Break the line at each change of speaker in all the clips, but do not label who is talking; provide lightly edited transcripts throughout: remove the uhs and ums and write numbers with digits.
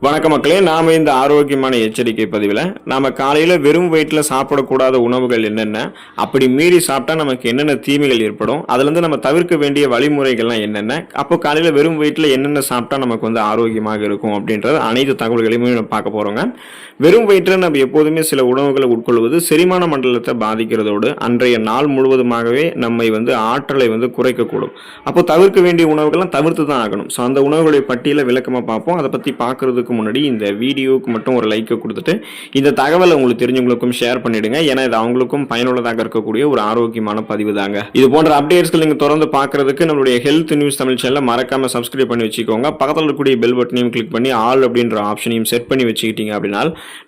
வணக்க மக்களே, நாம இந்த ஆரோக்கியமான எச்சரிக்கை பதிவில் நாம காலையில் வெறும் வயிற்றில் சாப்பிடக்கூடாத உணவுகள் என்னென்ன, அப்படி மீறி சாப்பிட்டா நமக்கு என்னென்ன தீமைகள் ஏற்படும், அதுலேருந்து நம்ம தவிர்க்க வேண்டிய வழிமுறைகள்லாம் என்னென்ன, அப்போ காலையில் வெறும் வயிற்றில் என்னென்ன சாப்பிட்டா நமக்கு ஆரோக்கியமாக இருக்கும் அப்படின்றது அனைத்து தகவல்களையுமே நம்ம பார்க்க போகிறோங்க. வெறும் வயிற்றில் நம்ம எப்போதுமே சில உணவுகளை உட்கொள்வது செரிமான மண்டலத்தை பாதிக்கிறதோடு அன்றைய நாள் முழுவதுமாகவே நம்மை ஆற்றலை குறைக்கக்கூடும். அப்போ தவிர்க்க வேண்டிய உணவுகள்லாம் தவிர்த்து தான் ஆகணும். ஸோ அந்த உணவுகளுடைய பட்டியலை விளக்கமாக பார்ப்போம். அதை பற்றி பார்க்கறதுக்கு முன்னாடி இந்த வீடியோவுக்கு மட்டும் ஒரு லைக்கை கொடுத்துட்டு இந்த தகவலை உங்களுக்கு தெரிஞ்சவங்களுக்கும் ஷேர் பண்ணிடுங்க. ஏன்னா இது அவங்களுக்கும் பயனுள்ளதாக இருக்கக்கூடிய ஒரு ஆரோக்கியமான பதிவு தாங்க. இது போன்ற அப்டேட்ஸ்கள் நீங்க தொடர்ந்து பார்க்கறதுக்கு நம்மளுடைய ஹெல்த் நியூஸ் தமிழ் சேனலை மறக்காம சப்ஸ்கிரைப் பண்ணி வச்சுக்கோங்க. பக்கத்தில் இருக்கக்கூடிய பெல் பட்டனையும் கிளிக் பண்ணி ஆல் அப்படின்ற ஆப்ஷனையும் செட் பண்ணி வச்சுக்கிட்டீங்க அப்படின்னா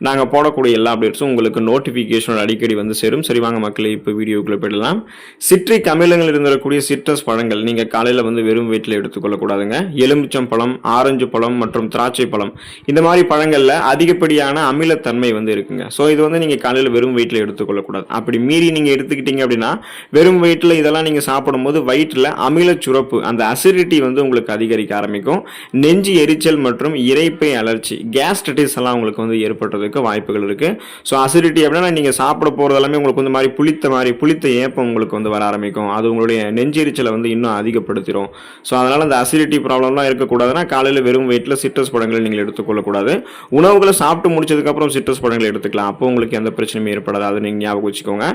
நாங்க போடக்கூடிய எல்லா அப்டேட்ஸும் உங்களுக்கு நோட்டிபிகேஷன் அடிக்கடி சேரும். சரி வாங்க மக்களே, இப்போ வீடியோக்குள்ள போயிடலாம். சிட்ரிக் அமிலங்கள் இருந்தக்கூடிய சிட்ரஸ் பழங்கள் நீங்க காலையில வெறும் வயிற்றில் எடுத்துக்கொள்ளக்கூடாதுங்க. எலுமிச்சம் பழம், ஆரஞ்சு பழம் மற்றும் திராட்சை பழம் இந்த மாதிரி பழங்கள்ல அதிகப்படியான அமிலத்தன்மை இருக்குங்க. ஸோ இது நீங்க காலையில் வெறும் வயிற்றில் எடுத்துக்கொள்ளக்கூடாது. அப்படி மீறி நீங்க எடுத்துக்கிட்டீங்க அப்படின்னா வெறும் வயிற்றில் இதெல்லாம் நீங்க சாப்பிடும்போது வயிற்றில் அமில சுரப்பு, அந்த அசிடிட்டி உங்களுக்கு அதிகரிக்க ஆரம்பிக்கும். நெஞ்சு எரிச்சல் மற்றும் இரைப்பை அலர்ச்சி, கேஸ்ட்ரைட்டிஸ் எல்லாம் உங்களுக்கு ஏற்படுறதுக்கு வாய்ப்புகள் இருக்கு. ஸோ அசிடிட்டி அப்படின்னா நீங்க சாப்பிட போறது எல்லாமே உங்களுக்கு புளித்த ஏப்பம் உங்களுக்கு வர ஆரம்பிக்கும். அது உங்களுடைய நெஞ்சு எரிச்சலை இன்னும் அதிகப்படுத்திடும். ஸோ அதனால அந்த அசிடிட்டி ப்ராப்ளம்லாம் இருக்கக்கூடாதுன்னா காலையில் வெறும் வயிற்றில் சிட்ரஸ் பழங்களை நீங்கள் எடுத்துக்கொள்ளக்கூடாது. உணவுகளை சாப்பிட்டு முடிச்சதுக்கு அப்புறம் சிட்ரஸ் பழங்களை எடுத்துக்கலாம். அப்போ உங்களுக்கு எந்த பிரச்சனையும் ஏற்படாது. அதை நீங்க ஞாபகம் வச்சுக்கோங்க.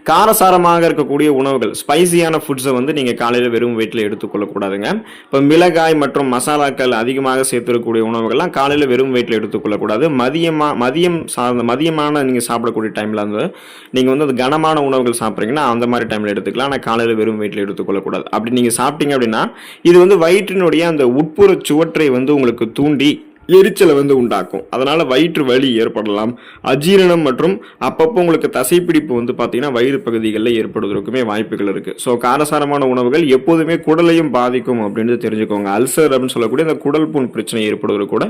காரசாரமாக இருக்கக்கூடிய உணவுகள், ஸ்பைசியான ஃபுட்ஸை நீங்க காலையில் வெறும் வயிற்றில் எடுத்துக்கொள்ளக்கூடாதுங்க. இப்போ மிளகாய் மற்றும் மசாலாக்கள் அதிகமாக சேர்த்திருக்கக்கூடிய உணவுகள்லாம் காலையில் வெறும் வயிற்றில் எடுத்துக்கொள்ளக்கூடாது. மதியமான நீங்க சாப்பிடக்கூடிய டைம்ல நீங்க அது கனமான உணவுகள் சாப்பிட்றீங்கன்னா அந்த மாதிரி டைம்ல எடுத்துக்கலாம். ஆனால் காலையில் வெறும் வயிற்றில் எடுத்துக்கொள்ளக்கூடாது. அப்படி நீங்க சாப்பிட்டீங்க அப்படின்னா இது வயிற்றினுடைய அந்த உட்புற சுவற்றை உங்களுக்கு தூண்டி எரிச்சலை உண்டாக்கும். அதனால வயிற்று வலி ஏற்படலாம். அஜீரணம் மற்றும் அப்பப்போ உங்களுக்கு தசைப்பிடிப்பு பார்த்தீங்கன்னா வயிறு பகுதிகளில் ஏற்படுவதற்குமே வாய்ப்புகள் இருக்கு. ஸோ காரசாரமான உணவுகள் எப்போதுமே குடலையும் பாதிக்கும் அப்படின்னு தெரிஞ்சுக்கோங்க. அல்சர் அப்படின்னு சொல்லக்கூடிய இந்த குடல் புண் பிரச்சனை ஏற்படுவது கூட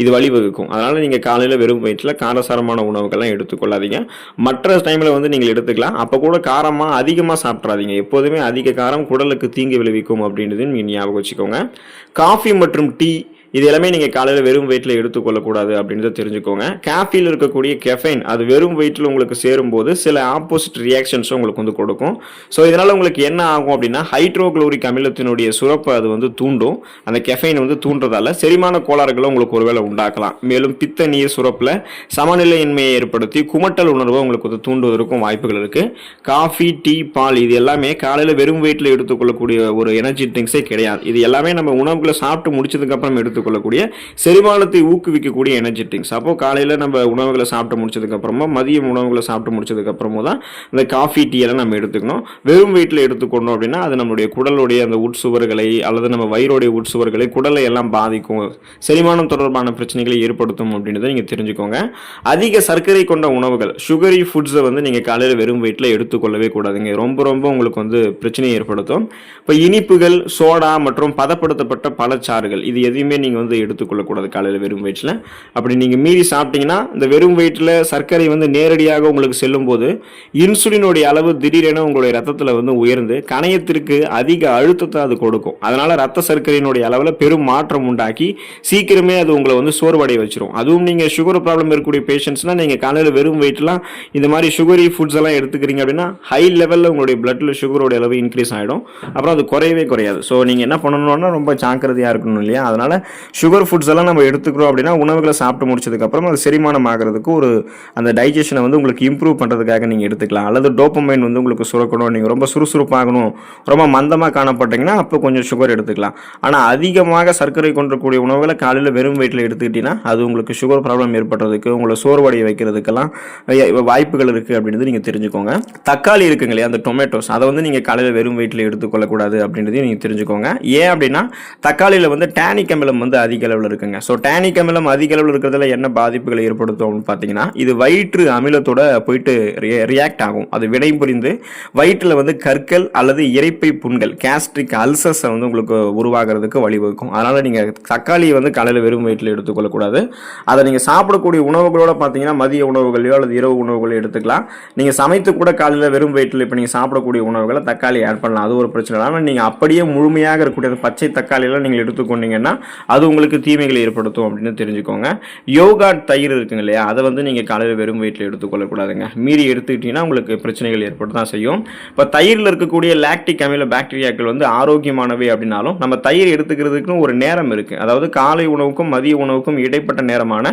இது வழிவகுக்கும். அதனால நீங்க காலையில் வெறும் வயிற்றில் காரசாரமான உணவுகள்லாம் எடுத்துக்கொள்ளாதீங்க. மற்ற டைம்ல நீங்க எடுத்துக்கலாம். அப்போ கூட காரமா அதிகமாக சாப்பிட்றாதீங்க. எப்போதுமே அதிக காரம் குடலுக்கு தீங்கு விளைவிக்கும் அப்படின்றது நீங்க ஞாபகம் வச்சுக்கோங்க. காஃபி மற்றும் டீ இது எல்லாமே நீங்க காலையில் வெறும் வயிற்றில் எடுத்துக்கொள்ளக்கூடாது அப்படின்றத தெரிஞ்சுக்கோங்க. காஃபியில் இருக்கக்கூடிய கெஃபைன் அது வெறும் வயிற்றில் உங்களுக்கு சேரும்போது சில ஆப்போசிட் ரியாக்ஷன்ஸ் உங்களுக்கு கொடுக்கும். ஸோ இதனால உங்களுக்கு என்ன ஆகும் அப்படின்னா ஹைட்ரோகுளோரிக் அமிலத்தினுடைய சுரப்பை அது தூண்டும். அந்த கெஃபைன் தூண்டுறதால செரிமான கோளாறுகளை உங்களுக்கு ஒருவேளை உண்டாக்கலாம். மேலும் பித்த நீர் சுரப்பில் சமநிலையின்மையை ஏற்படுத்தி குமட்டல் உணர்வை உங்களுக்கு தூண்டுவதற்கும் வாய்ப்புகள் இருக்கு. காஃபி, டீ, பால் இது எல்லாமே காலையில் வெறும் வயிற்றில் எடுத்துக்கொள்ளக்கூடிய ஒரு எனர்ஜி ட்ரிங்க்ஸே கிடையாது. இது எல்லாமே நம்ம உணவுகளை சாப்பிட்டு முடிச்சதுக்கு அப்புறம் எடுத்துக்கொள்ளக்கூடிய செரிமானத்தை ஊக்குவிக்கக்கூடிய எனர்ஜி ட்ரிங்க்ஸ். அப்போ காலையில நம்ம உணவுகளை சாப்பிட்டு முடிச்சதுக்கு அப்புறமா மதியம் உணவுகளை சாப்பிட்டு முடிச்சதுக்கு அப்புறமா தான் இந்த காஃபி, டீ எல்லாம் நம்ம எடுத்துக்கணும். வெறும் வயிற்றில் எடுத்துக்கணும் அப்படின்னா அது நம்மளுடைய குடலுடைய அந்த உட்சுவர்களை அல்லது நம்ம வயிறுடைய உட்சுவர்களை குடலை எல்லாம் பாதிக்கும். செரிமானம் தொடர்பான பிரச்சனைகளை ஏற்படுத்தும் அப்படின்றத நீங்க தெரிஞ்சுக்கோங்க. அதிக சர்க்கரை கொண்ட உணவுகள், சுகரி ஃபுட்ஸை நீங்க காலையில் வெறும் வயிற்றில் எடுத்துக்கொள்ளவே கூடாதுங்க. ரொம்ப உங்களுக்கு பிரச்சனையை ஏற்படுத்தும். இப்போ இனிப்புகள், சோடா மற்றும் பதப்படுத்தப்பட்ட பழச்சாறுகள் இது எதையுமே நீங்க எடுத்துக்கொள்ளக்கூடாது காலையில் வெறும் வயிற்றில். அப்படி நீங்க மீறி சாப்பிட்டீங்கன்னா இந்த வெறும் வயிற்றில் சர்க்கரை நேரடியாக உங்களுக்கு செல்லும் போது இன்சுலினுடைய அளவு திடீரென உங்களுடைய ரத்தத்தில் உயர்ந்து கணையத்திற்கு அதிக அழுத்தத்தை அது கொடுக்கும். அதனால ரத்த சர்க்கரையினுடைய அளவில் பெரும் மாற்றம் உண்டாக்கி சீக்கிரமே அது உங்களை சோர்வடைய வச்சிரும். அதுவும் நீங்க சுகர் ப்ராப்ளம் இருக்கக்கூடிய பேஷண்ட்ஸ்னா நீங்க காலையில் வெறும் வயிற்றுலாம் இந்த மாதிரி சுகரி ஃபுட்ஸ் எல்லாம் எடுத்துக்கிறீங்க அப்படின்னா ஹை லெவலில் உங்களுடைய பிளட்ல சுகரோட அளவு இன்க்ரீஸ் ஆகிடும். அப்புறம் அது குறையவே குறையாது. ஸோ நீங்க என்ன பண்ணணும்னா ரொம்ப ஜாக்கிரதையா இருக்கணும் இல்லையா. அதனால சுகர் ஃபுட்ஸ் எல்லாம் நம்ம எடுத்துக்கிறோம் அப்படின்னா உணவுகளை சாப்பிட்டு முடிச்சதுக்கு அப்புறம் அது செரிமானம் ஆகிறதுக்கு ஒரு அந்த டைஜஷனை உங்களுக்கு இம்ப்ரூவ் பண்றதுக்காக நீங்க எடுத்துக்கலாம். அல்லது டோபமைன் உங்களுக்கு சுரக்கணும், நீங்க ரொம்ப சுறுசுறுப்பாகணும், ரொம்ப மந்தமாக காணப்பட்டீங்கன்னா அப்போ கொஞ்சம் சுகர் எடுத்துக்கலாம். ஆனால் அதிகமாக சர்க்கரை கொண்டக்கூடிய உணவுகளை காலையில் வெறும் வயிற்றில் எடுத்துக்கிட்டீங்கன்னா அது உங்களுக்கு சுகர் ப்ராப்ளம் ஏற்படுறதுக்கு, உங்களை சோர்வடைய வைக்கிறதுக்கெல்லாம் வாய்ப்புகள் இருக்கு அப்படின்றது நீங்க தெரிஞ்சுக்கோங்க. தக்காளி இருக்குங்க இல்லையா, அந்த டொமேட்டோஸ் அதை நீங்க காலையில் வெறும் வயிற்றில் எடுத்துக்கொள்ளக்கூடாது அப்படின்றதையும் நீங்க தெரிஞ்சுக்கோங்க. ஏன் அப்படின்னா தக்காளியில் டேனிக் அமிலம் அதிக அளவில் இருக்குங்க. ஸோ டேனிக் அமிலம் அதிக அளவில் இருக்கிறதுல என்ன பாதிப்புகளை ஏற்படுத்தும் பார்த்தீங்கன்னா இது வயிற்று அமிலத்தோட போயிட்டு ரியாக்ட் ஆகும். அது வினை புரிந்து வயிற்றில் கற்கள் அல்லது இரைப்பை புண்கள், கேஸ்ட்ரிக் அல்சர்ஸ் உங்களுக்கு உருவாகிறதுக்கு வழிவகுக்கும். அதனால நீங்க தக்காளியை காலையில் வெறும் வயிற்றில் எடுத்துக்கொள்ளக்கூடாது. அதை நீங்க சாப்பிடக்கூடிய உணவுகளோட பார்த்தீங்கன்னா மதிய உணவுகளையோ அல்லது இரவு உணவுகளோ எடுத்துக்கலாம். நீங்க சமைத்து கூட காலையில் வெறும் வயிற்றில் இப்போ நீங்க சாப்பிடக்கூடிய உணவுகளை தக்காளி ஆட் பண்ணலாம். அது ஒரு பிரச்சனை. ஆனால் நீங்க அப்படியே முழுமையாக இருக்கக்கூடிய பச்சை தக்காளி எல்லாம் நீங்க எடுத்துக்கொண்டீங்கன்னா அது உங்களுக்கு தீமைகளை ஏற்படுத்தும் அப்படின்னு தெரிஞ்சுக்கோங்க. யோகா தயிர் இருக்குங்க இல்லையா, அதை வந்து நீங்கள் காலையில் வெறும் வயிற்றில் எடுத்துக்கொள்ளக்கூடாதுங்க. மீறி எடுத்துக்கிட்டீங்கன்னா உங்களுக்கு பிரச்சனைகள் ஏற்பட்டு தான் செய்யும். இப்போ தயிரில் இருக்கக்கூடிய லாக்டிக் அமில பாக்டீரியாக்கள் வந்து ஆரோக்கியமானவை அப்படின்னாலும் நம்ம தயிர் எடுத்துக்கிறதுக்குன்னு ஒரு நேரம் இருக்குது. அதாவது காலை உணவுக்கும் மதிய உணவுக்கும் இடைப்பட்ட நேரமான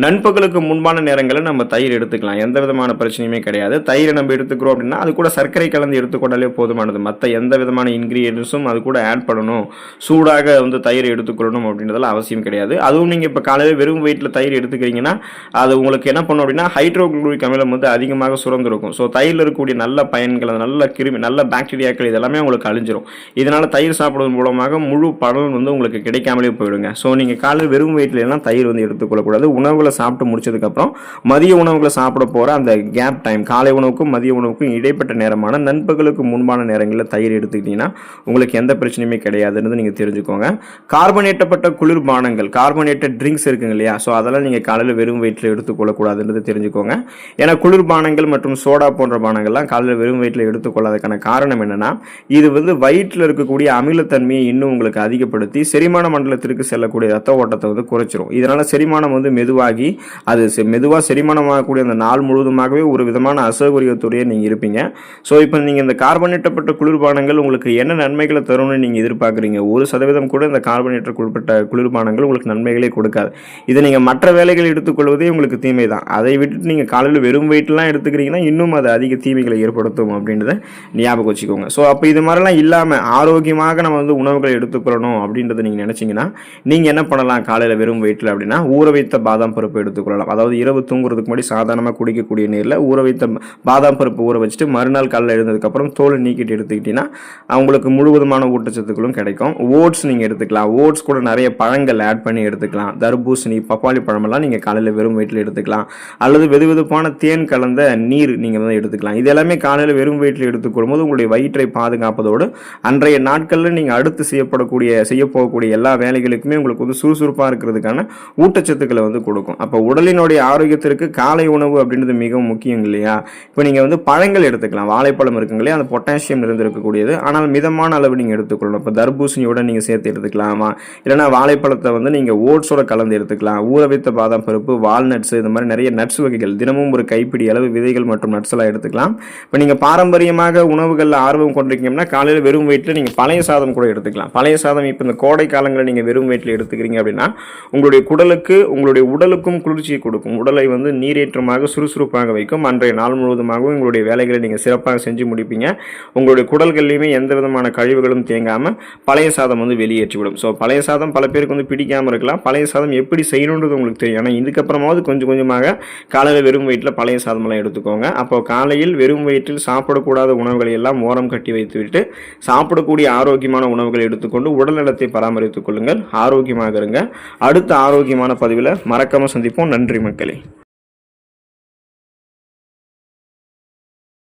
நண்பகலுக்கு முன்பான நேரங்களில் நம்ம தயிர் எடுத்துக்கலாம். எந்த விதமான பிரச்சனையுமே கிடையாது. தயிரை நம்ம எடுத்துக்கிறோம் அப்படின்னா அது கூட சர்க்கரை கலந்து எடுத்துக்கொண்டாலே போதுமானது. மற்ற எந்த விதமான இன்கிரீடியன்ஸும் அது கூட ஆட் பண்ணணும், சூடாக வந்து தயிர் எடுத்துக்கொள்ளணும் அப்படின்றதெல்லாம் அவசியம் கிடையாது. அதுவும் நீங்கள் இப்போ காலையில் வெறும் வயிற்றில் தயிர் எடுத்துக்கிறீங்கன்னா அது உங்களுக்கு என்ன பண்ணும் அப்படின்னா ஹைட்ரோகுளோரிக் அமிலம் வந்து அதிகமாக சுரந்திருக்கும். ஸோ தயிரில் இருக்கக்கூடிய நல்ல பயன்கள், நல்ல கிருமி, நல்ல பாக்டீரியாக்கள் இதெல்லாமே உங்களுக்கு அழிஞ்சிரும். இதனால் தயிர் சாப்பிடுவதன் மூலமாக முழு பலன் வந்து உங்களுக்கு கிடைக்காமலே போயிடுங்க. ஸோ நீங்கள் காலையில் வெறும் வயிற்றில் எல்லாம் தயிர் வந்து எடுத்துக்கொள்ளக்கூடாது. உணவுகளை சாப்பிட்டு முடிச்சதுக்கப்புறம் மதிய உணவுகளை சாப்பிட போகிற அந்த கேப் டைம், காலை உணவுக்கும் மதிய உணவுக்கும் இடைப்பட்ட நேரமான நண்பகலுக்கு முன்பான நேரங்களில் தயிர் எடுத்துக்கிட்டீங்கன்னா உங்களுக்கு எந்த பிரச்சனையுமே கிடையாதுன்னு நீங்கள் தெரிஞ்சுக்கோங்க. கார்பனேட்டப்பட்ட குளிர்பானங்கள், கார்பனேட்டட் ட்ரிங்க்ஸ் இருக்குங்க இல்லையா, ஸோ அதெல்லாம் நீங்கள் காலையில் வெறும் வயிற்றில் எடுத்துக்கொள்ளக்கூடாதுன்றது தெரிஞ்சுக்கோங்க. ஏன்னா குளிர்பானங்கள் மற்றும் சோடா போன்ற பானங்கள்லாம் காலையில் வெறும் வயிற்றில் எடுத்துக்கொள்ளாததுக்கான காரணம் என்னன்னா, இது வந்து வயிற்றில் இருக்கக்கூடிய அமிலத்தன்மையை இன்னும் உங்களுக்கு அதிகப்படுத்தி செரிமான மண்டலத்திற்கு செல்லக்கூடிய ரத்த ஓட்டத்தை வந்து குறைச்சிரும். இதனால செரிமானம் வந்து மெதுவாகி அது மெதுவாக செரிமானமாகக்கூடிய அந்த நாள் முழுவதுமாகவே ஒரு விதமான அசௌகரியத்துடைய நீங்கள் இருப்பீங்க. ஸோ இப்போ நீங்கள் இந்த கார்பனேட்டப்பட்ட குளிர்பானங்கள் உங்களுக்கு என்ன நன்மைகளை தரும்னு நீங்கள் எதிர்பார்க்குறீங்க? 1% கூட இந்த கார்பனேட்டப்பட்ட குளிர்பானங்கள் உங்களுக்கு நன்மைகளே கொடுக்காது. இதை நீங்கள் மற்ற வேலைகள் எடுத்துக்கொள்வதே உங்களுக்கு தீமை தான். அதை விட்டுட்டு நீங்கள் காலையில் வெறும் வெயிட்லாம் எடுத்துக்கிறீங்கன்னா இன்னும் அது அதிக தீமைகளை ஏற்படுத்தும் அப்படின்றத ஞாபகம் வச்சுக்கோங்க. ஸோ அப்போ இது மாதிரிலாம் இல்லாமல் ஆரோக்கியமாக நம்ம வந்து உணவுகளை எடுத்துக்கொள்ளணும் அப்படின்றத நீங்கள் நினச்சிங்கன்னா நீங்கள் என்ன பண்ணலாம்? காலையில் வெறும் வெயிட்டில் அப்படின்னா ஊற வைத்த பாதாம் பருப்பு எடுத்துக்கொள்ளலாம். அதாவது இரவு தூங்குறதுக்கு முன்னாடி சாதாரணமாக குடிக்கக்கூடிய நீரில் ஊற வைத்த பாதாம் பருப்பு ஊற வச்சுட்டு மறுநாள் காலையில் எழுந்ததுக்கப்புறம் தோலை நீக்கிட்டு எடுத்துக்கிட்டிங்கன்னா அவங்களுக்கு முழுவதுமான ஊட்டச்சத்துக்களும் கிடைக்கும். ஓட்ஸ் நீங்கள் எடுத்துக்கலாம். ஓட்ஸ் கூட நிறைய பழங்கள் ஆட் பண்ணி எடுத்துக்கலாம். தர்பூசணி, பப்பாளி பழமெல்லாம் நீங்கள் காலையில் வெறும் வயிற்றில் எடுத்துக்கலாம். அல்லது வெதுவெதுப்பான தேன் கலந்த நீர் நீங்கள் வந்து எடுத்துக்கலாம். இது எல்லாமே காலையில் வெறும் வயிற்றில் எடுத்துக்கொள்ளும் போது உங்களுடைய வயிற்றை பாதுகாப்பதோடு அன்றைய நாட்களில் நீங்கள் அடுத்து செய்யப்போகக்கூடிய எல்லா வேலைகளுக்குமே உங்களுக்கு வந்து சுறுசுறுப்பாக இருக்கிறதுக்கான ஊட்டச்சத்துக்களை வந்து கொடுக்கும். அப்போ உடலினுடைய ஆரோக்கியத்திற்கு காலை உணவு அப்படின்றது மிகவும் முக்கியம் இல்லையா? இப்போ நீங்கள் வந்து பழங்கள் எடுத்துக்கலாம். வாழைப்பழம் இருக்குங்களே, அந்த பொட்டாசியம் நிறைந்திருக்கக்கூடியது, ஆனால் மிதமான அளவு நீங்கள் எடுத்துக்கொள்ளணும். இப்போ தர்பூசணியோட நீங்கள் சேர்த்து எடுத்துக்கலாமா, இல்லைனா வாழைப்பழத்தை வந்து நீங்கள் ஓட்ஸோட கலந்து எடுத்துக்கலாம். ஊற வைத்த பாதாம் பருப்பு, வால்நட்ஸ், இந்த மாதிரி நிறைய நட்ஸ் வகைகள் தினமும் ஒரு கைப்பிடி அளவு விதைகள் மற்றும் நட்ஸ் எல்லாம் எடுத்துக்கலாம். இப்போ நீங்கள் பாரம்பரியமாக உணவுகளில் ஆர்வம் கொண்டிருக்கீங்கன்னா காலையில் வெறும் வயிற்றில் நீங்கள் பழைய சாதம் கூட எடுத்துக்கலாம். பழைய சாதம் இப்போ இந்த கோடை காலங்களில் நீங்கள் வெறும் வயிற்றில் எடுத்துக்கிறீங்க அப்படின்னா உங்களுடைய குடலுக்கு, உங்களுடைய உடலுக்கும் குளிர்ச்சியை கொடுக்கும். உடலை வந்து நீரேற்றமாக சுறுசுறுப்பாக வைக்கும். அன்றைய நாள் முழுவதுமாகவும் உங்களுடைய வேலைகளை நீங்கள் சிறப்பாக செஞ்சு முடிப்பீங்க. உங்களுடைய குடல்கள்லையுமே எந்த விதமான கழிவுகளும் தேங்காமல் பழைய சாதம் வந்து வெளியேற்றிவிடும். ஸோ பழைய சாதம் பல பேருக்கு வந்து பிடிக்காமல் இருக்கலாம். பழைய சாதம் எப்படி செய்யணுன்றது உங்களுக்கு தெரியும். ஆனால் இதுக்கப்புறமாவது கொஞ்சம் கொஞ்சமாக காலையில் வெறும் வயிற்றில் பழைய சாதமெல்லாம் எடுத்துக்கோங்க. அப்போ காலையில் வெறும் வயிற்றில் சாப்பிடக்கூடாத உணவுகளை எல்லாம் ஓரம் கட்டி வைத்துவிட்டு சாப்பிடக்கூடிய ஆரோக்கியமான உணவுகளை எடுத்துக்கொண்டு உடல் நலத்தை பராமரித்துக் கொள்ளுங்கள். ஆரோக்கியமாக இருங்க. அடுத்த ஆரோக்கியமான பதிவில் மறக்காமல் சந்திப்போம். நன்றி மக்களே.